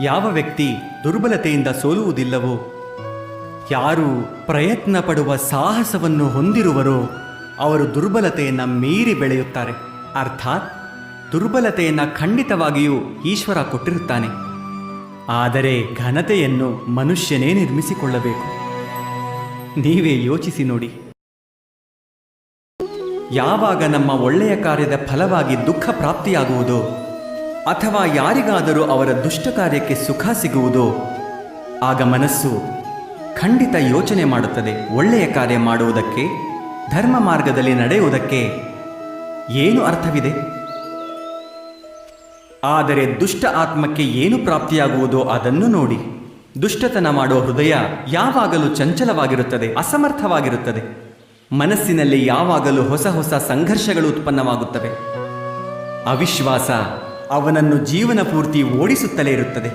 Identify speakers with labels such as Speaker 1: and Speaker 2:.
Speaker 1: ಯಾವ ವ್ಯಕ್ತಿ ದುರ್ಬಲತೆಯಿಂದ ಸೋಲುವುದಿಲ್ಲವೋ, ಯಾರು ಪ್ರಯತ್ನ ಪಡುವ ಸಾಹಸವನ್ನು ಹೊಂದಿರುವರೋ ಅವರು ದುರ್ಬಲತೆಯನ್ನು ಮೀರಿ ಬೆಳೆಯುತ್ತಾರೆ. ಅರ್ಥಾತ್ ದುರ್ಬಲತೆಯನ್ನು ಖಂಡಿತವಾಗಿಯೂ ಈಶ್ವರ ಕೊಟ್ಟಿರುತ್ತಾನೆ. ಆದರೆ ಘನತೆಯನ್ನು ಮನುಷ್ಯನೇ ನಿರ್ಮಿಸಿಕೊಳ್ಳಬೇಕು. ನೀವೇ ಯೋಚಿಸಿ ನೋಡಿ, ಯಾವಾಗ ನಮ್ಮ ಒಳ್ಳೆಯ ಕಾರ್ಯದ ಫಲವಾಗಿ ದುಃಖ ಪ್ರಾಪ್ತಿಯಾಗುವುದೋ ಅಥವಾ ಯಾರಿಗಾದರೂ ಅವರ ದುಷ್ಟ ಕಾರ್ಯಕ್ಕೆ ಸುಖ ಸಿಗುವುದೋ ಆಗ ಮನಸ್ಸು ಖಂಡಿತ ಯೋಚನೆ ಮಾಡುತ್ತದೆ, ಒಳ್ಳೆಯ ಕಾರ್ಯ ಮಾಡುವುದಕ್ಕೆ, ಧರ್ಮ ಮಾರ್ಗದಲ್ಲಿ ನಡೆಯುವುದಕ್ಕೆ ಏನು ಅರ್ಥವಿದೆ. ಆದರೆ ದುಷ್ಟ ಆತ್ಮಕ್ಕೆ ಏನು ಪ್ರಾಪ್ತಿಯಾಗುವುದೋ ಅದನ್ನು ನೋಡಿ. ದುಷ್ಟತನ ಮಾಡುವ ಹೃದಯ ಯಾವಾಗಲೂ ಚಂಚಲವಾಗಿರುತ್ತದೆ, ಅಸಮರ್ಥವಾಗಿರುತ್ತದೆ. ಮನಸ್ಸಿನಲ್ಲಿ ಯಾವಾಗಲೂ ಹೊಸ ಹೊಸ ಸಂಘರ್ಷಗಳು ಉತ್ಪನ್ನವಾಗುತ್ತವೆ. ಅವಿಶ್ವಾಸ ಅವನನ್ನು ಜೀವನ ಪೂರ್ತಿ ಓಡಿಸುತ್ತಲೇ ಇರುತ್ತದೆ.